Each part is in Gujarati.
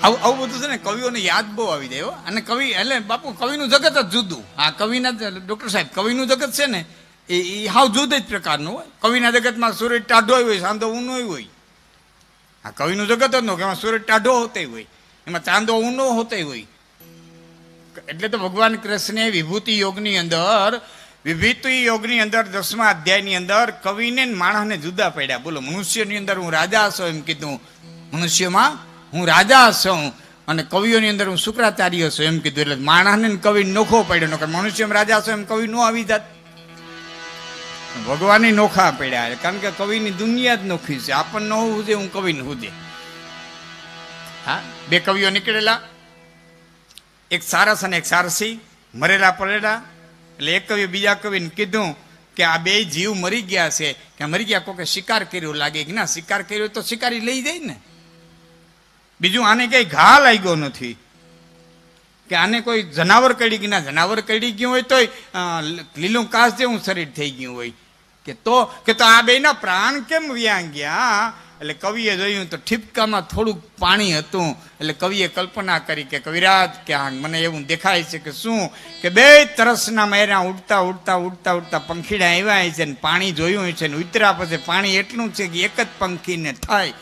આવું આવું બધું છે ને કવિઓને યાદ બહુ આવી જાય. અને કવિ એટલે બાપુ કવિનું જગત જ જુદું. આ કવિના ડૉક્ટર સાહેબ કવિનું જગત છે ને એ હાવ જુદા જ પ્રકારનું હોય. કવિના જગતમાં સૂરજ ટાઢો હોય, ચાંદો ઊનો હોય. આ કવિનું જગત જ ન કે એમાં સૂરજ ટાઢો હોતો હોય, એમાં ચાંદો ઊનો હોતો હોય. એટલે તો ભગવાન કૃષ્ણે વિભૂતિ યોગની અંદર 10મા અધ્યાયની અંદર કવિને માણસને જુદા પડ્યા. બોલો, મનુષ્યની અંદર હું રાજા છું એમ કીધું, મનુષ્યમાં હું રાજા છું, અને કવિઓની અંદર હું શુક્રાચાર્ય છું એમ કીધું. એટલે માણસને કવિ નોખો પડ્યો કે મનુષ્યમાં રાજા છું એમ કવિ નો આવી જાત. ભગવાન નોખા પડ્યા, કારણ કે કવિની દુનિયા જ નોખી છે. આપણને હોવું છે, હું કવિને હુજે. હા, બે કવિઓ નીકળેલા, એક સારસ અને એક સારસી, મરેલા પડેલા. એટલે એક કવિ બીજા કવિને કીધું કે આ બે જીવ મરી ગયા છે, કે મરી ગયા કોકે શિકાર કર્યો લાગે. કે ના, શિકાર કર્યો તો શિકારી લઈ જાય ને. બીજું, આને કઈ ઘા લાગ્યો નથી, કે આને કોઈ જનાવર કડી ગયું. ના, જનાવર કડી ગયું હોય તોય લીલું કાસ જેવું શરીર થઈ ગયું હોય. કે તો આ બે ના પ્રાણ કેમ વ્યા ગયા? એટલે કવિએ જોયું તો ઠીપકામાં થોડુંક પાણી હતું. એટલે કવિએ કલ્પના કરી કે કવિરાજ, કે મને એવું દેખાય છે કે શું, કે બે તરસના મેરા ઉડતા ઉડતા ઉડતા ઉડતા પંખીડા આવ્યા છે, ને પાણી જોયું છે, ને ઉતર્યા પછી પાણી એટલું છે કે એક જ પંખીને થાય.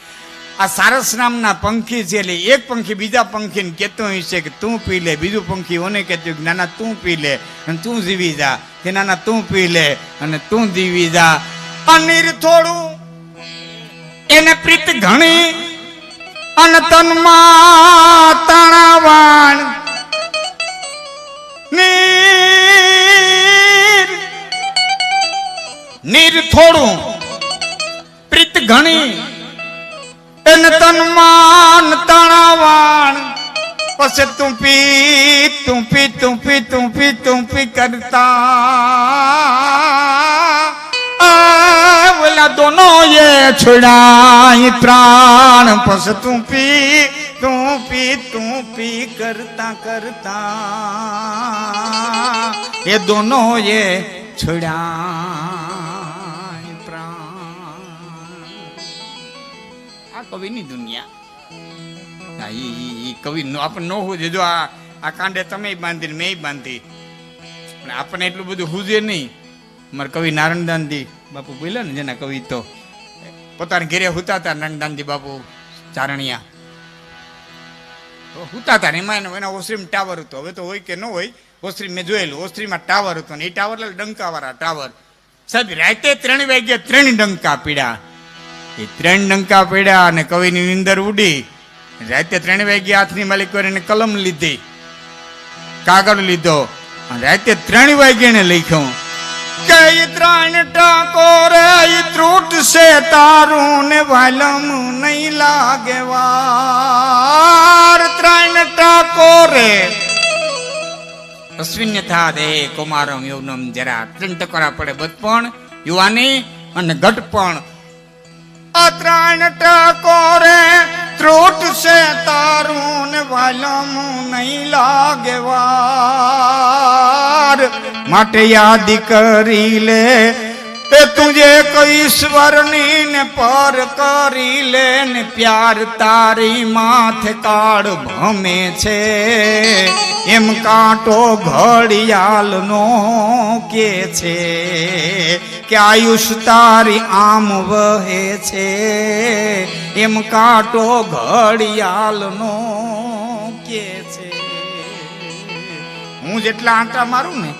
આ સારસ નામના પંખી છે. એટલે એક પંખી બીજા પંખીને કહેતું હોય છે કે તું પી લે. બીજું પંખી ઓને કહેતું કે નાના તું પી લે અને તું જીવી જા. કે નાના તું પી લે અને તું જીવી જા. અનીર થોડું એને પ્રીત ઘણી અને તનમાં તણાવાણ નીર થોડું પ્રીત ઘણી એને તનમાં તણાવાણ. પછી તું પી તું પી તું પી તું પી તું પી કરતા બોલા દોનો ये छुड़ाई प्राण. पस तू पी करता करता ये दोनों ये छुड़ाई प्राण. આ કવિની દુનિયા. કવિ આપણને ન હોય. જો આ કાંડે તમે બાંધી મેં બાંધી, આપણને એટલું બધું હુજે નહીં. મારા કવિ નારાયણદાનજી બાપુ બોલ્યા ને, જેના કવિ તો પોતાના ઘેરે હુતા હતા. નારાયણદાનજી બાપુ ચારણિયા હુતા હતા. એમાં એના ઓસરીમાં ટાવર હતો. હવે તો હોય કે ન હોય, ઓસરી મેં જોયેલું. ઓસરીમાં ટાવર હતો ને એ ટાવર ડંકાવાળા ટાવર. સાહેબ રાતે 3 વાગ્યે 3 ડંકા પીડ્યા. એ 3 ડંકા પીડ્યા અને કવિની નીંદર ઉડી. રાતે 3 વાગ્યે હાથની માલિક કરીને કલમ લીધી, કાગળ લીધો, રાતે 3 વાગ્યે ને લખ્યું કે 3 ટકોરે ત્રુટ છે તારું ને વાલમ નહીં લાગે વાર. 3 ટકોરે અશ્વિન્યથા દે કુમારમ યૌવનમ જરા. 3 ટકોરા પડે બચપણ, યુવાની અને ઘટપણ. 3 ટકોરે ત્રુટ છે તારું ને વાલમ નહીં લાગે વાર. માટે યાદ કરી લે એ તુજે કોઈ ઈશ્વરની ને પર કરી લે ને પ્યાર તારી માથે કાળ ભમે છે. એમ કાંટો ઘડિયાળનો કે છે કે આયુષ તારી આમ વહે છે. એમ કાંટો ઘડિયાળનો કે છે. હું જેટલા આંટા મારું ને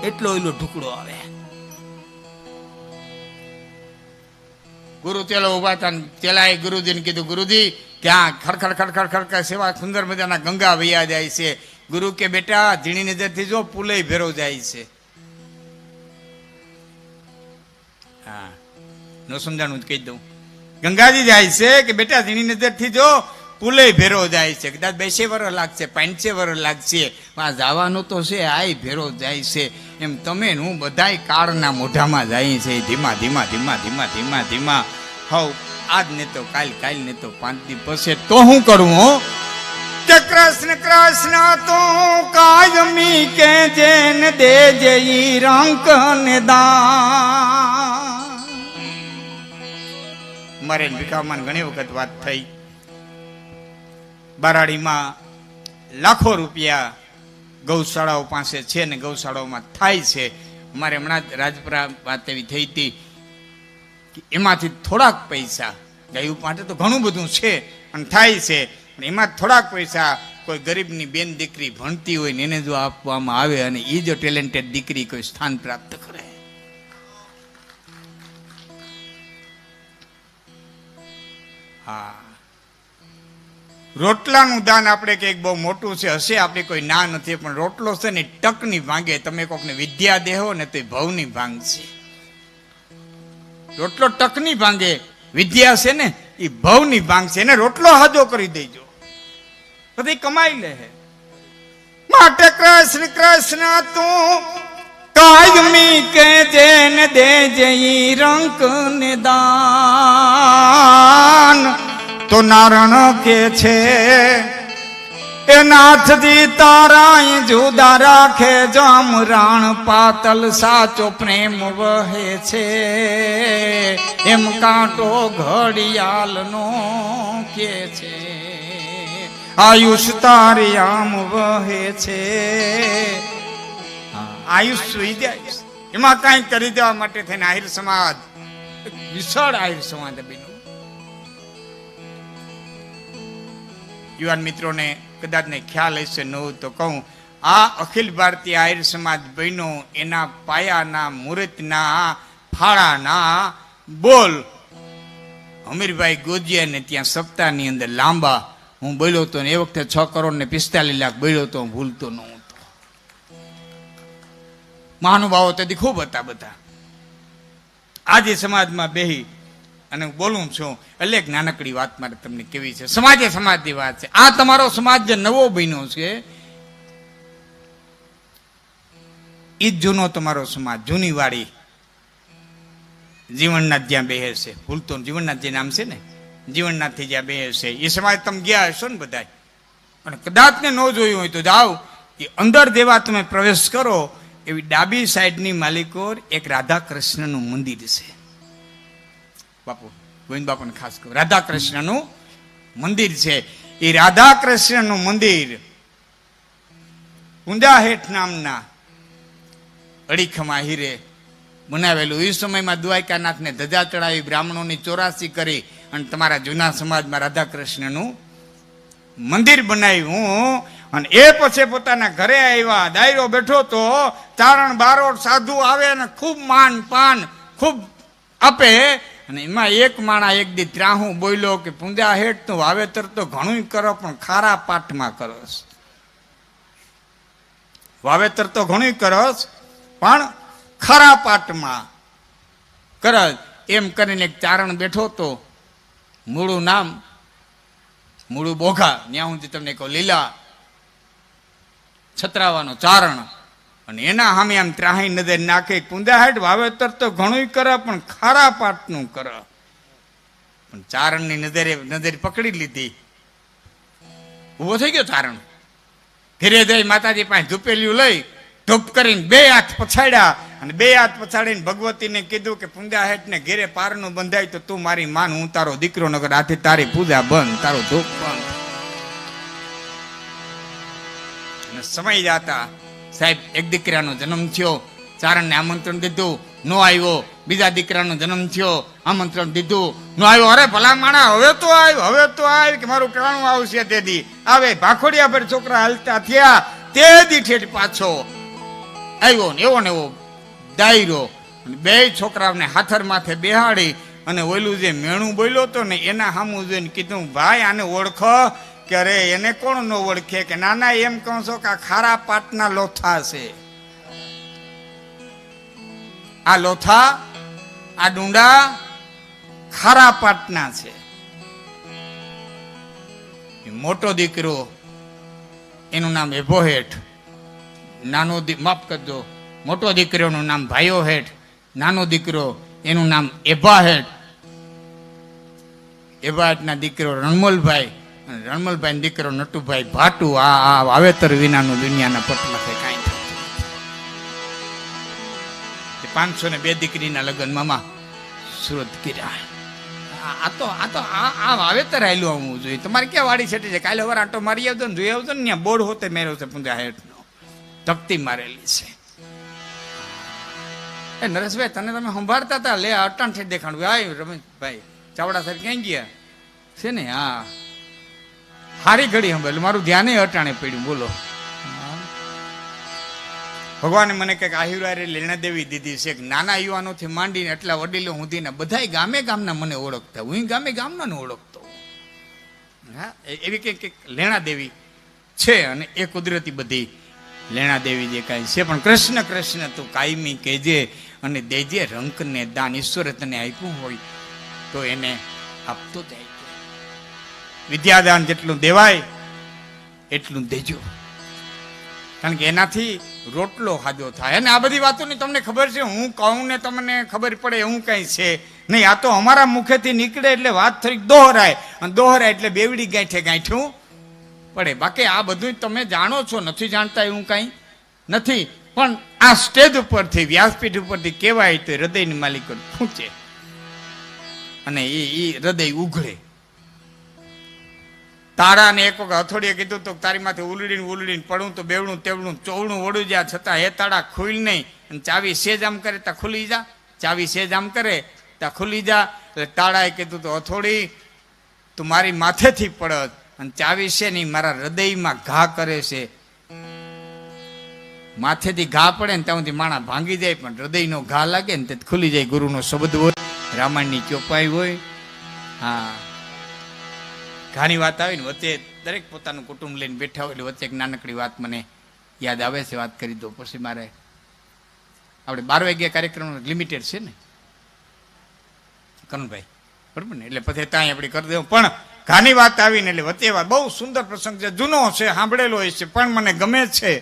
એટલો એલો ઢુકડો આવે. ગુરુ તેલો ઉભા હતા. તેલાએ ગુરુજીને કીધું, ગુરુજી ક્યાં ખડખડ ખડખડ ખડખડ સેવા સુંદર મજાના ગંગા વૈયા જાય છે. ગુરુ કે બેટા ઝીણી નજરથી જો પુલે ભેરો જાય છે. હા, નો સમજાણું કહી દઉં. ગંગાજી જાય છે કે બેટા ઝીણી નજરથી જો પુલે ભેરો જાય છે. કદાચ 200 વર્ષ લાગશે, 500 વર્ષ લાગશે, આ જવાનું તો છે, આય ભેરો જાય છે. એમ તમે હું બધાય કાળના મોઢામાં જાય છે. ધીમા ધીમા ધીમા ધીમા ધીમા ધીમા હવ આજ ને તો કાલ, કાલ ને તો 5 દી પછી તો હું કરું હો કે કૃષ્ણ કૃષ્ણ તું કાયમી કે જેન દે જઈ રંક ને દાન. મારે ભીખામાં ઘણી વખત વાત થઈ. બારાડીમાં લાખો રૂપિયા ગૌશાળાઓ પાસે છે ને ગૌશાળાઓમાં થાય છે. અમારે હમણાં જ રાજપરા વાત એવી થઈ હતી કે એમાંથી થોડાક પૈસા ગાયું માટે તો ઘણું બધું છે અને થાય છે, પણ એમાં થોડાક પૈસા કોઈ ગરીબની બેન દીકરી ભણતી હોય ને એને જો આપવામાં આવે અને એ જો ટેલેન્ટેડ દીકરી કોઈ સ્થાન પ્રાપ્ત કરે. હા, રોટલાનું દાન આપણે કંઈક બહુ મોટું છે, હશે આપણે કોઈ ના નથી, પણ રોટલો છે ને ટકની ભાંગે. તમે કોકને વિદ્યા દેહો ને તો ભવની ભાંગ છે. રોટલો ટકની ભાંગે, વિદ્યા છે ને એ ભવની ભાંગ છે. એને રોટલો હાજો કરી દેજો, બધી કમાઈ લે. માટે કૃષ્ણ કૃષ્ણ તું કાયમી કે જેન દે જઈ રંક ને દાન, તો નારણ કે છે એ નાથજી તારાય જુદા રાખે. જામ રાણ પાતલ સાચો પ્રેમ વહે છે, એમ કાંટો ઘડિયાળનો કે છે. આયુષ તારી આમ વહે છે. આયુષ સુઈ જાય એમાં કઈ કરી દેવા માટે થઈને આહિર સમાજ, વિશાળ આહિર સમાજ બન્યું. યુવાન મિત્રોને કદાચ ને ખ્યાલ હશે ન તો કહું, આ અખિલ ભારતીય આહિર સમાજ બન્યો એના પાયાના મુહૂર્તના ફાળાના બોલ હમીરભાઈ ગોજિયાને ત્યાં સપ્તાહની અંદર લાંબા હું બોલ્યો હતો ને એ વખતે 6 કરોડ ને 45 લાખ બોલ્યો હતો, હું ભૂલતો ન હતો. મહાનુભાવો તેથી ખૂબ હતા બધા. આજે સમાજમાં બેહી અને હું બોલું છું એટલે એક નાનકડી વાત મારે તમને કેવી છે. સમાજે સમાજની વાત છે. આ તમારો સમાજ જે નવો બન્યો છે એ જૂનો તમારો સમાજ, જૂની વાડી જીવનનાથ જ્યાં બેહે છે, ભૂલતો જીવનનાથ જે નામ છે ને, જીવનનાથથી જ્યાં બેહે છે એ સમાજ તમે ગયા હશો ને બધા, અને કદાચ ને ન જોયું હોય તો જાઓ. એ અંદર જેવા તમે પ્રવેશ કરો એવી ડાબી સાઈડની માલિકોર એક રાધા કૃષ્ણનું મંદિર છે. બાપુ ગોવિંદ બાપુને ખાસ કહું, રાધા કૃષ્ણનું મંદિર છે. એ રાધા કૃષ્ણનું મંદિર કુંજાહેઠ નામના અડીખમા હીરે બનાવેલું. એ સમયમાં દ્વારકાનાથને ધજા ચડાવી, બ્રાહ્મણોની 84 કરી અને તમારા જૂના સમાજમાં રાધા કૃષ્ણનું મંદિર બનાવ્યું. અને એ પછી પોતાના ઘરે આવ્યા, દાયરો બેઠો તો ચારણ બારોટ સાધુ આવે અને ખૂબ માન પાન ખૂબ આપે. અને એમાં એક માણા એક દી ત્રાહું બોલ્યો કે પૂંજા હેઠ તું વાવેતર તો ઘણું કરો પણ ખારા પાટમાં કરસ. વાવેતર તો ઘણું કરસ પણ ખરા પાટમાં કરસ. એમ કરીને એક ચારણ બેઠો તો, મૂળું નામ મૂળું બોઘા, ત્યાં હું તમને કહું લીલા છત્રાવાનો ચારણ. અને એના સામે આમ ત્રાહી નજર નાખે, કુંદાહેઠ વાવેતર તો ઘણું કરે પણ ખારા પાટનું કરે. પણ ચારણની નજર પકડી લીધી. ઉભો થઈ ગયો ચારણ, ઘેરે જઈ માતાજી પાસે ધૂપેલિયું લઈ ધૂપ કરીને 2 હાથ પછાડ્યા અને 2 હાથ પછાડીને ભગવતીને કીધું કે પૂંજાહેઠ ને ઘેરે પારનું બંધાય તો તું મારી માન, હું તારો દીકરો નગર, આથી તારી પૂજા બંધ, તારો ધૂપ બંધ. સમય જાતા સાહેબ એક દીકરાનો જન્મ થયો, ચારણને આમંત્રણ દીધું, નો આવ્યો. બીજા દીકરાનો જન્મ થયો, આમંત્રણ દીધું, નો આવ્યો. અરે ભલા માણા હવે તો આવ્યો, હવે તો આવ્યો કે મારું ટાણું આવશે તે દી આવે. ભાખોડિયા પર છોકરા હાલતા થયા તે દી ઠેઠ પાછો આવ્યો ને એવો દાયરો. 2 છોકરાઓને હાથર માથે બેહાડી અને ઓલું જે મેણું બોલ્યો હતો ને એના સામું જોઈને કીધું, ભાઈ આને ઓળખો કે અરે એને કોણ ન ઓળખે? કે નાના એમ કહો છો કે આ ખારા પાટના લોથા છે. આ લોથા, આ ડુંડા ખારા પાટના છે. મોટો દીકરો એનું નામ એભો હેઠ, નાનો માફ કરજો, મોટો દીકરોનું નામ ભાઈઓ હેઠ, નાનો દીકરો એનું નામ એભા હેઠ. એભા હેઠના દીકરો રણમલભાઈ, રણમલભાઈ દીકરો નટુભાઈ ભાટુ. આ વાવેતર વિનાનું દુનિયાના પટમાં કઈ થતું. 502 દીકરીના લગ્ન મામા સુરત કર્યા. આ વાવેતર આવેલું આવવું જોઈએ. તમારે ક્યાં વાડી છેટી છે? કાલે વાર આંટો મારી આવતો ને જોઈ આવતો ને, ત્યાં બોર્ડ હોતે મેળવ્યો છે પૂંજા હેઠનો, તકતી મારેલી છે. એ નરેશભાઈ તને તમે સંભાળતા હતા, લે અટાણ છે દેખાડું. ભાઈ રમેશભાઈ ચાવડા સાહેબ ક્યાં ગયા છે ને? હા, હારી ઘડી સંભાળ, મારું ધ્યાને અટાણે પડ્યું. બોલો, ભગવાને મને કંઈક આહિરવારે લેણા દેવી દીધી છે. નાના યુવાનોથી માંડીને એટલા વડીલો સુધીના બધાય ગામે ગામના મને ઓળખતા, હું ગામે ગામનાને ઓળખતો. હા, એવી કંઈક લેણા દેવી છે. અને એ કુદરતી બધી લેણા દેવી જે કાંઈ છે. પણ કૃષ્ણ કૃષ્ણ તું કાયમી કહેજે અને દેજે રંકને દાન. ઈશ્વરે તને આપ્યું હોય તો એને આપતો જાય. વિદ્યાદાન જેટલું દેવાય એટલું દેજો, કારણ કે એનાથી રોટલો ખાધો થાય. અને આ બધી વાતોની તમને ખબર છે, હું કહું ને તમને ખબર પડે એવું કઈ છે નહીં. આ તો અમારા મુખેથી નીકળે એટલે વાત થોડીક દોહરાય, અને દોહરાય એટલે બેવડી ગાંઠે ગાંઠું પડે. બાકી આ બધું તમે જાણો છો, નથી જાણતા એવું કઈ નથી. પણ આ સ્ટેજ ઉપરથી, વ્યાસપીઠ ઉપરથી કહેવાય તો હૃદયની માલિકો ખૂંચે અને એ હૃદય ઉઘડે. તાળાને એક વખત હથોડીએ કીધું તો તારી માથે ઉલડીને પડું તો બેવડું તેવડું ચોવડું વળું જા, છતાં એ તાળા ખુલ નહીં. અને ચાવી સેજ આમ કરે ત્યાં ખુલી જા, ચાવી સેજ આમ કરે ત્યાં ખુલી જા. એટલે તાળાએ કીધું તો હથોડી તું મારી માથેથી પડત, અને ચાવી છે નહીં મારા હૃદયમાં ઘા કરે છે. માથેથી ઘા પડે ને ત્યાં સુધી માણા ભાંગી જાય, પણ હૃદયનો ઘા લાગે ને તે ખુલી જાય. ગુરુનો શબ્દ હોય, રામાયણની ચોપાઈ હોય. હા, ઘણી વાત આવી ને વચ્ચે દરેક પોતાનું કુટુંબ લઈને બેઠા હોય એટલે વચ્ચે એક નાનકડી વાત મને યાદ આવે છે, વાત કરી દો. પછી મારે આપણે 12 વાગ્યા કાર્યક્રમ લિમિટેડ છે ને કરુણભાઈ, બરોબર ને? એટલે પછી ત્યાં આપણે કરી દેવું. પણ ઘણી વાત આવીને એટલે વચ્ચે વાત બહુ સુંદર પ્રસંગ છે, જૂનો છે, સાંભળેલો હોય છે, પણ મને ગમે છે.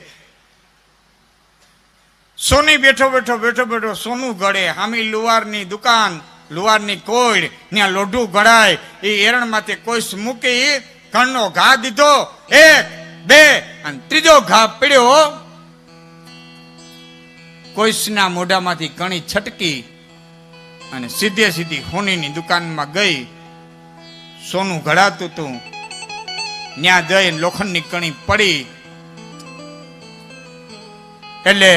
સોની બેઠો સોનું ગળે, હામી લુવારની દુકાન, લુવારની કોઈડ, ત્યાં લોઢું ગળાય. એ એરણમાંથી કોઈસ મૂકી કણનો ઘા દીધો, 1 2 અને ત્રીજો ઘા પડ્યો. કોઈસના મોઢામાંથી કણી છટકી અને સીધી હોનીની દુકાનમાં ગઈ. સોનું ગળાતું હતું, ત્યાં જઈ લોખંડની કણી પડી. એટલે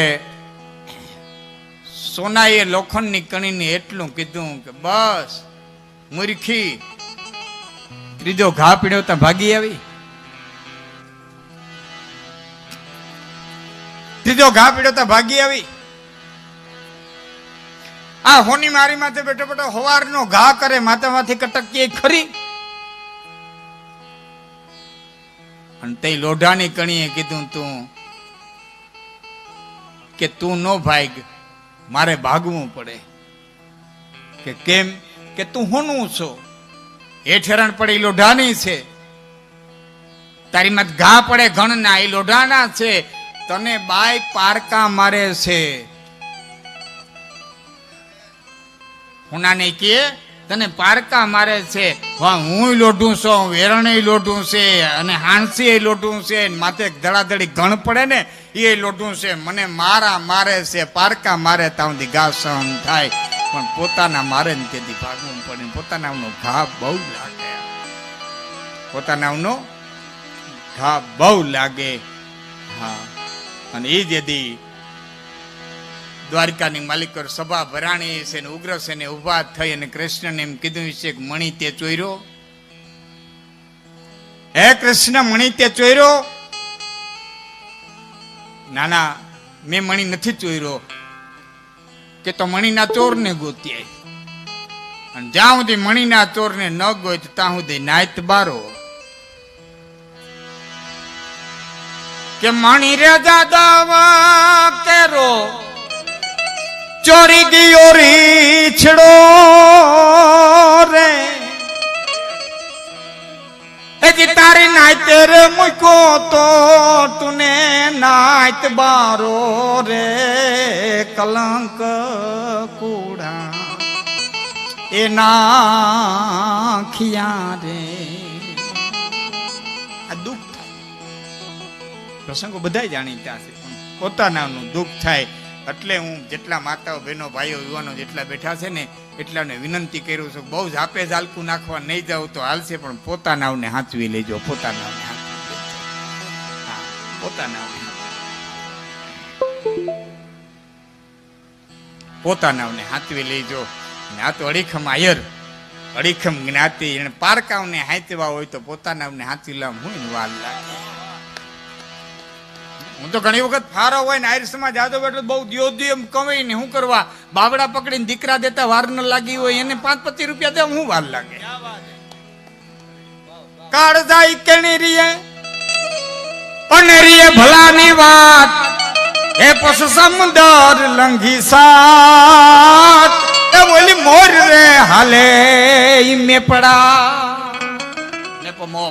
સોનાએ લોખંડની કણીને એટલું કીધું કે બસ મૂર્ખી, ત્રીજો ઘા પીડ્યો તો ભાગી આવી. ત્રીજો ઘા પીડ્યો તો ભાગી આવી. આ હોની મારી માથે બેઠો હવારનો ઘા કરે, માથામાંથી કટકીએ ખરી. અને તે લોઢાની કણીએ કીધું તું કે તું નો ભાગ, મારે ભાગવું પડે. કે કેમ? કે તું હોનું છો, એ ઠેરણ પડે એ લોઢાની છે, તારી મત ઘા પડે ઘણના એ લોઢાના છે, તને બાય પારકા મારે છે. હુનાને કે તને પારકા મારે છે. હું લોઢું છું, વેરણ લોઢું છે, અને હાંસી લોઢું છે, માથે ધડાધડી ઘણ પડે ને એ લોઢું છે. મને મારે છે, પારકા મારે ત્યાં ઘા સહન થાય, પણ પોતાના મારે ને તેથી ભાગવું પડે. પોતાનાનો ઘા બહુ લાગે, પોતાનાનો ઘા બહુ લાગે. હા, અને એ જેથી દ્વારકાની માલિકો સભા ભરાણી છે ને ઉગ્રસેને ઉભા થઈ અને કૃષ્ણને એમ કીધું છે કે મણી તે ચોર્યો? હે કૃષ્ણ, મણી તે ચોર્યો? ના, મેં મણી નથી ચોર્યો. કે તો મણીના ચોરને ગોતી આવી, અને જ્યાં સુધી મણીના ચોરને ન ગોત ત્યાં સુધી નાયત બારો. કે મણી રે દાદા કેરો ચોરી ગયો રીછડો રે, હજી તારી નાયતે રે મૂકો તો તુને નાયત બારો રે. કલંક કુડા એ નાખિયા રે. આ દુઃખ થાય, પ્રસંગો બધા જાણીતા છે, પોતાનાનું દુઃખ થાય. એટલે હું જેટલા માતાઓ બહેનો ભાઈઓ યુવાનો જેટલા બેઠા છે ને એટલાને વિનંતી કરું છું, બહુ ઝાપે ઝાલકું નાખવા નહીં જાવ તો હાલશે, પણ પોતાનાવને હાંચવી લેજો, પોતાનાવને હાંચવી લેજો. હા, પોતાનાવને પોતાનાવને હાંચવી લેજો. આ તો અડીખમ આયર, અડીખમ જ્ઞાતિ, એને પારકાવને હાંચવા હોય તો પોતાનાવને હાંચવી લાવ હું એને વાર લાગે. હું તો ઘણી વખત ફારો હોય ને આયર સમાજ આદો બેઠો બહુ દિયોદી એમ કમાઈ ને શું કરવા, બાવડા પકડીને દીકરા દેતા વાર ન લાગી હોય એને 5-25 રૂપિયા દેવા હું વાર લાગે. કાળ જાય કેણી રીએ પનેરીએ ભલાની વાત, એ પસ સમુદર લંઘી સાત, એ બોલી મોર રે હાલે ઈ મેપડા ને પમો